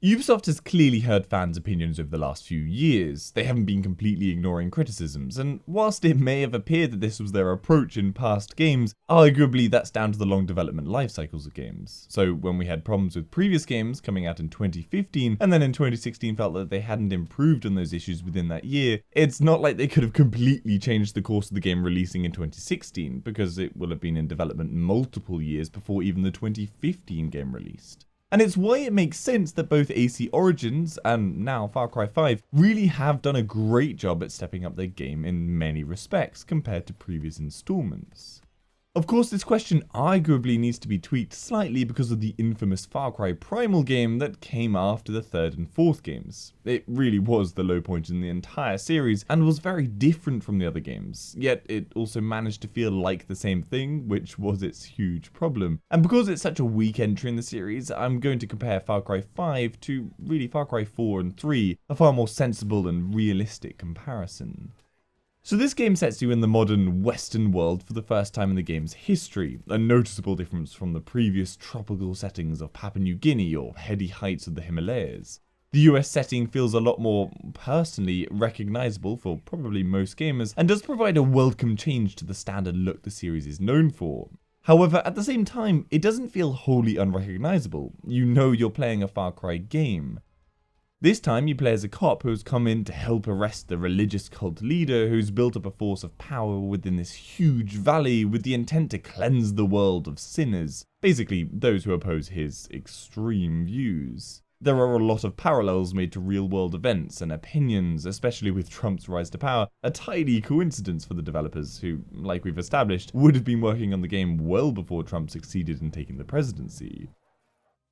Ubisoft has clearly heard fans' opinions over the last few years. They haven't been completely ignoring criticisms, and whilst it may have appeared that this was their approach in past games, arguably that's down to the long development life cycles of games. So when we had problems with previous games coming out in 2015, and then in 2016 felt that they hadn't improved on those issues within that year, it's not like they could have completely changed the course of the game releasing in 2016, because it will have been in development multiple years before even the 2015 game released. And it's why it makes sense that both AC Origins and now Far Cry 5 really have done a great job at stepping up their game in many respects compared to previous installments. Of course, this question arguably needs to be tweaked slightly because of the infamous Far Cry Primal game that came after the third and fourth games. It really was the low point in the entire series and was very different from the other games, yet it also managed to feel like the same thing, which was its huge problem. And because it's such a weak entry in the series, I'm going to compare Far Cry 5 to really Far Cry 4 and 3, a far more sensible and realistic comparison. So this game sets you in the modern Western world for the first time in the game's history, a noticeable difference from the previous tropical settings of Papua New Guinea or heady heights of the Himalayas. The US setting feels a lot more personally recognizable for probably most gamers, and does provide a welcome change to the standard look the series is known for. However, at the same time, it doesn't feel wholly unrecognizable. You know you're playing a Far Cry game. This time you play as a cop who's come in to help arrest the religious cult leader who's built up a force of power within this huge valley with the intent to cleanse the world of sinners, basically those who oppose his extreme views. There are a lot of parallels made to real-world events and opinions, especially with Trump's rise to power, a tidy coincidence for the developers who, like we've established, would have been working on the game well before Trump succeeded in taking the presidency.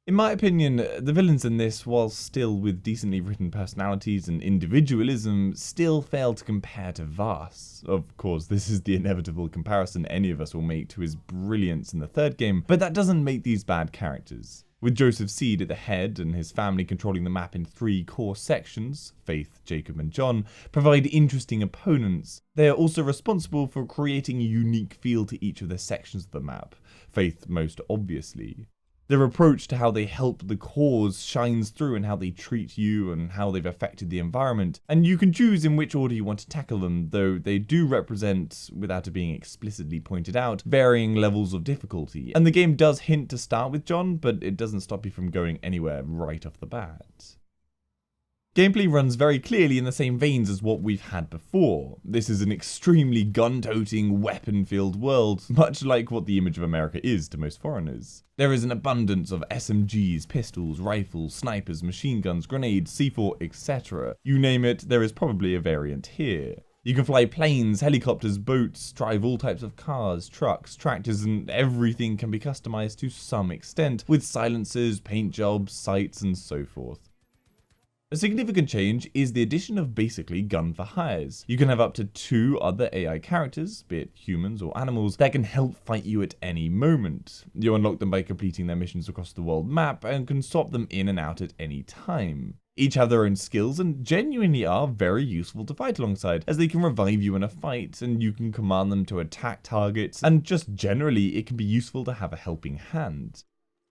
In my opinion, the villains in this, while still with decently written personalities and individualism, still fail to compare to Vaas. Of course, this is the inevitable comparison any of us will make to his brilliance in the third game, but that doesn't make these bad characters. With Joseph Seed at the head and his family controlling the map in 3 core sections, Faith, Jacob and John, provide interesting opponents. They are also responsible for creating a unique feel to each of the sections of the map, Faith most obviously. Their approach to how they help the cause shines through in how they treat you and how they've affected the environment, and you can choose in which order you want to tackle them, though they do represent, without it being explicitly pointed out, varying levels of difficulty. And the game does hint to start with John, but it doesn't stop you from going anywhere right off the bat. Gameplay runs very clearly in the same veins as what we've had before. This is an extremely gun-toting, weapon-filled world, much like what the image of America is to most foreigners. There is an abundance of SMGs, pistols, rifles, snipers, machine guns, grenades, C4, etc. You name it, there is probably a variant here. You can fly planes, helicopters, boats, drive all types of cars, trucks, tractors, and everything can be customized to some extent, with silencers, paint jobs, sights, and so forth. A significant change is the addition of basically gun for hires. You can have up to 2 other AI characters, be it humans or animals, that can help fight you at any moment. You unlock them by completing their missions across the world map and can swap them in and out at any time. Each have their own skills and genuinely are very useful to fight alongside, as they can revive you in a fight and you can command them to attack targets, and just generally it can be useful to have a helping hand.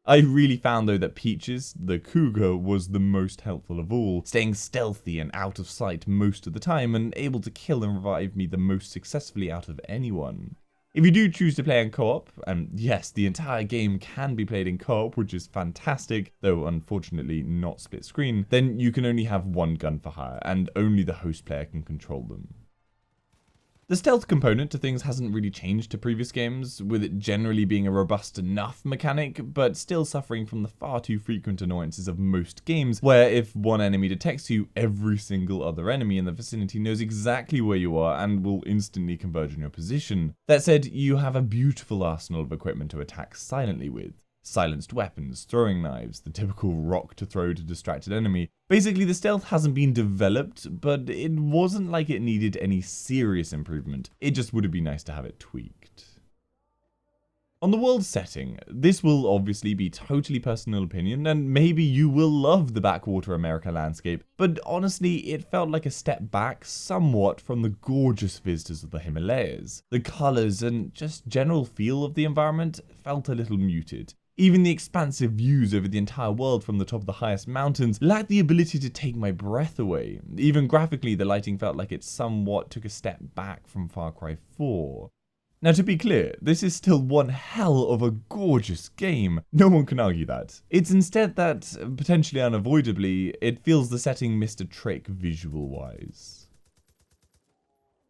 I really found though that Peaches, the cougar, was the most helpful of all, staying stealthy and out of sight most of the time and able to kill and revive me the most successfully out of anyone. If you do choose to play in co-op, and yes, the entire game can be played in co-op, which is fantastic, though unfortunately not split screen, then you can only have 1 gun for hire, and only the host player can control them. The stealth component to things hasn't really changed to previous games, with it generally being a robust enough mechanic, but still suffering from the far too frequent annoyances of most games, where if one enemy detects you, every single other enemy in the vicinity knows exactly where you are and will instantly converge on your position. That said, you have a beautiful arsenal of equipment to attack silently with. Silenced weapons, throwing knives, the typical rock to throw to distract an enemy. Basically, the stealth hasn't been developed, but it wasn't like it needed any serious improvement. It just would have been nice to have it tweaked. On the world setting, this will obviously be totally personal opinion, and maybe you will love the backwater America landscape, but honestly, it felt like a step back somewhat from the gorgeous vistas of the Himalayas. The colours and just general feel of the environment felt a little muted. Even the expansive views over the entire world from the top of the highest mountains lacked the ability to take my breath away. Even graphically, the lighting felt like it somewhat took a step back from Far Cry 4. Now, to be clear, this is still one hell of a gorgeous game. No one can argue that. It's instead that, potentially unavoidably, it feels the setting missed a trick visual-wise.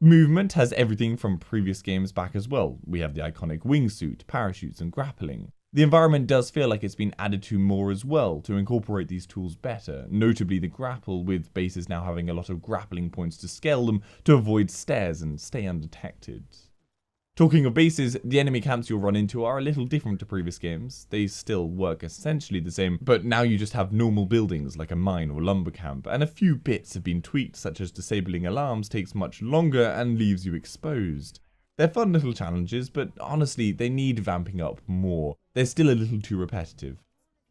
Movement has everything from previous games back as well. We have the iconic wingsuit, parachutes, and grappling. The environment does feel like it's been added to more as well to incorporate these tools better, notably the grapple, with bases now having a lot of grappling points to scale them to avoid stairs and stay undetected. Talking of bases, the enemy camps you'll run into are a little different to previous games. They still work essentially the same, but now you just have normal buildings like a mine or lumber camp, and a few bits have been tweaked, such as disabling alarms takes much longer and leaves you exposed. They're fun little challenges, but honestly, they need vamping up more. They're still a little too repetitive.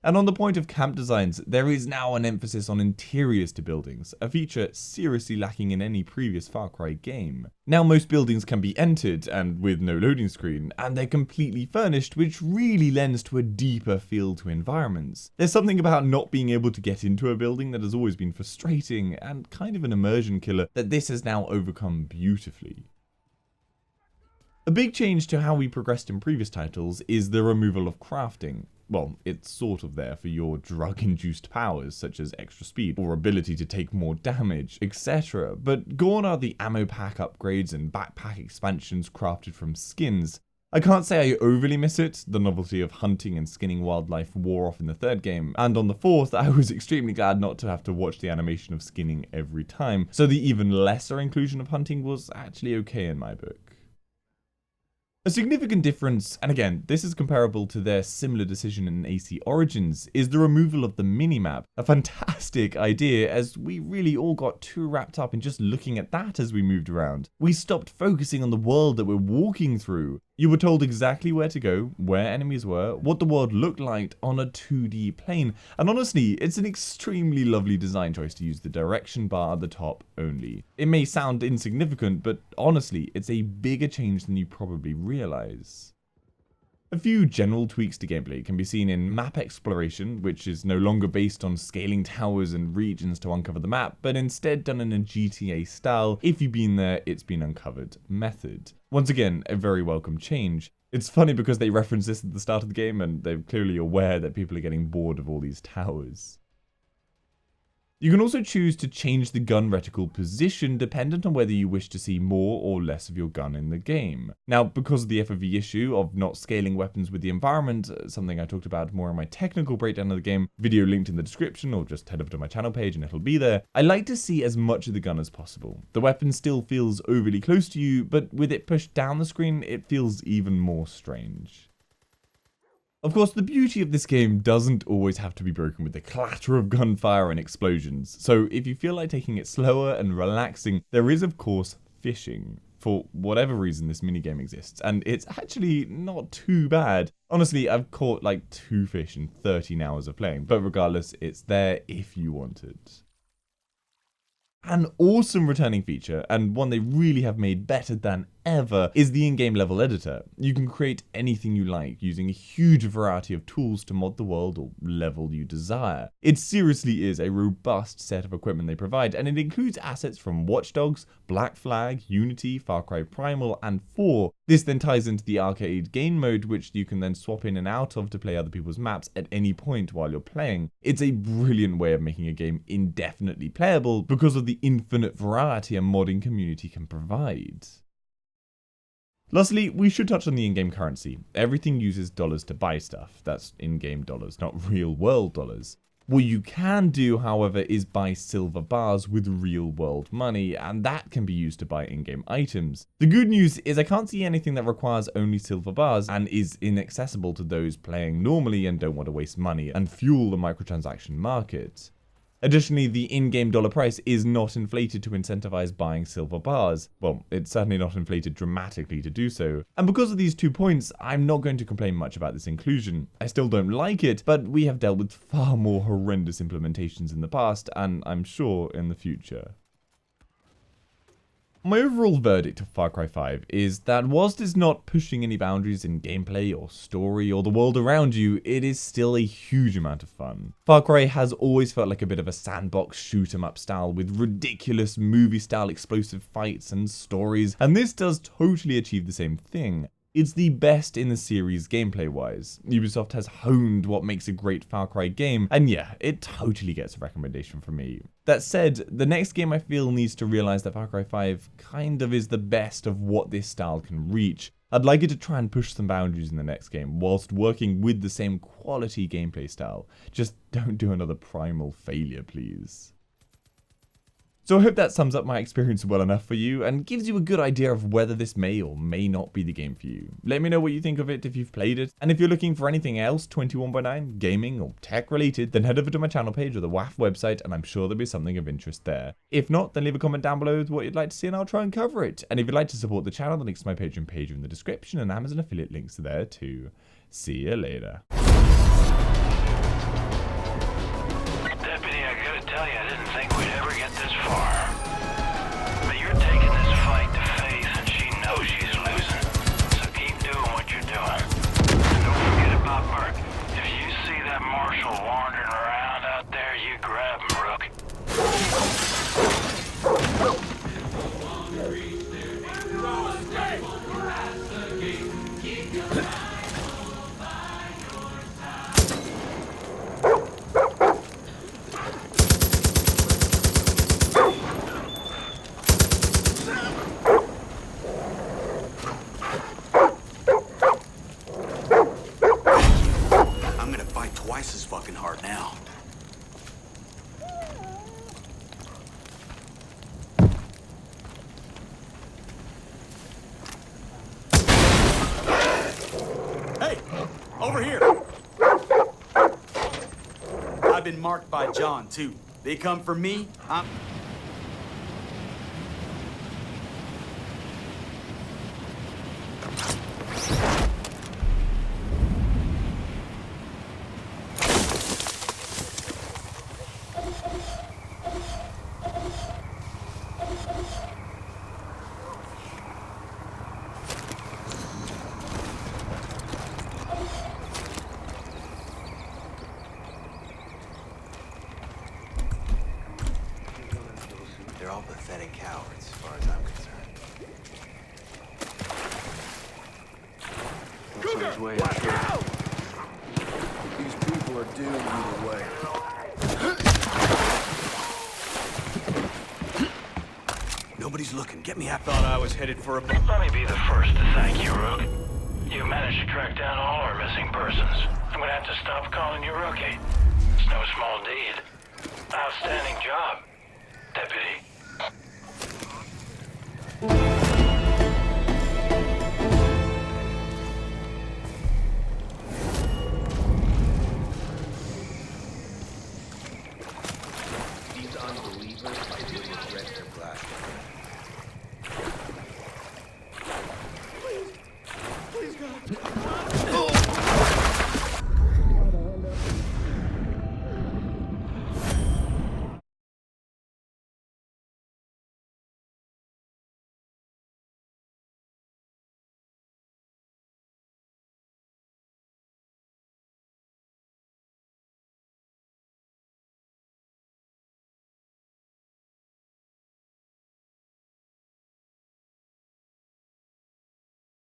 And on the point of camp designs, there is now an emphasis on interiors to buildings, a feature seriously lacking in any previous Far Cry game. Now most buildings can be entered, and with no loading screen, and they're completely furnished, which really lends to a deeper feel to environments. There's something about not being able to get into a building that has always been frustrating, and kind of an immersion killer that this has now overcome beautifully. A big change to how we progressed in previous titles is the removal of crafting. Well, it's sort of there for your drug-induced powers, such as extra speed, or ability to take more damage, etc. But gone are the ammo pack upgrades and backpack expansions crafted from skins. I can't say I overly miss it. The novelty of hunting and skinning wildlife wore off in the third game, and on the fourth, I was extremely glad not to have to watch the animation of skinning every time, so the even lesser inclusion of hunting was actually okay in my book. A significant difference, and again, this is comparable to their similar decision in AC Origins, is the removal of the minimap. A fantastic idea, as we really all got too wrapped up in just looking at that as we moved around. We stopped focusing on the world that we're walking through. You were told exactly where to go, where enemies were, what the world looked like on a 2D plane, and honestly, it's an extremely lovely design choice to use the direction bar at the top only. It may sound insignificant, but honestly, it's a bigger change than you probably realize. A few general tweaks to gameplay can be seen in map exploration, which is no longer based on scaling towers and regions to uncover the map, but instead done in a GTA style, if you've been there, it's been uncovered method. Once again, a very welcome change. It's funny because they reference this at the start of the game, and they're clearly aware that people are getting bored of all these towers. You can also choose to change the gun reticle position dependent on whether you wish to see more or less of your gun in the game. Now, because of the FOV issue of not scaling weapons with the environment, something I talked about more in my technical breakdown of the game, video linked in the description, or just head over to my channel page and it'll be there, I like to see as much of the gun as possible. The weapon still feels overly close to you, but with it pushed down the screen, it feels even more strange. Of course, the beauty of this game doesn't always have to be broken with the clatter of gunfire and explosions, so if you feel like taking it slower and relaxing, there is of course fishing. For whatever reason, this minigame exists, and it's actually not too bad. Honestly, I've caught like 2 fish in 13 hours of playing, but regardless, it's there if you want it. An awesome returning feature, and one they really have made better than ever, is the in-game level editor. You can create anything you like using a huge variety of tools to mod the world or level you desire. It seriously is a robust set of equipment they provide, and it includes assets from Watch Dogs, Black Flag, Unity, Far Cry Primal, and 4. This then ties into the arcade game mode, which you can then swap in and out of to play other people's maps at any point while you're playing. It's a brilliant way of making a game indefinitely playable because of the infinite variety a modding community can provide. Lastly, we should touch on the in-game currency. Everything uses dollars to buy stuff. That's in-game dollars, not real-world dollars. What you can do, however, is buy silver bars with real-world money, and that can be used to buy in-game items. The good news is I can't see anything that requires only silver bars and is inaccessible to those playing normally and don't want to waste money and fuel the microtransaction market. Additionally, the in-game dollar price is not inflated to incentivize buying silver bars. Well, it's certainly not inflated dramatically to do so. And because of these 2 points, I'm not going to complain much about this inclusion. I still don't like it, but we have dealt with far more horrendous implementations in the past, and I'm sure in the future. My overall verdict of Far Cry 5 is that whilst it's not pushing any boundaries in gameplay or story or the world around you, it is still a huge amount of fun. Far Cry has always felt like a bit of a sandbox shoot 'em up style with ridiculous movie style explosive fights and stories, and this does totally achieve the same thing. It's the best in the series gameplay-wise. Ubisoft has honed what makes a great Far Cry game, and yeah, it totally gets a recommendation from me. That said, the next game I feel needs to realize that Far Cry 5 kind of is the best of what this style can reach. I'd like it to try and push some boundaries in the next game, whilst working with the same quality gameplay style. Just don't do another Primal failure, please. So I hope that sums up my experience well enough for you and gives you a good idea of whether this may or may not be the game for you. Let me know what you think of it if you've played it, and if you're looking for anything else 21.9, gaming or tech related, then head over to my channel page or the WAF website and I'm sure there'll be something of interest there. If not, then leave a comment down below with what you'd like to see and I'll try and cover it. And if you'd like to support the channel, the links to my Patreon page are in the description and Amazon affiliate links are there too. See you later. Twice as fucking hard now. Hey, over here. I've been marked by John too. They come for me, I'm... They're all pathetic cowards, as far as I'm concerned. Cougar, watch out! These people are doomed either way. Nobody's looking. Get me out. Thought I was headed for a... Let me be the first to thank you, Rook. You managed to track down all our missing persons. I'm gonna have to stop calling you Rookie. It's no small deed. Outstanding job, Deputy.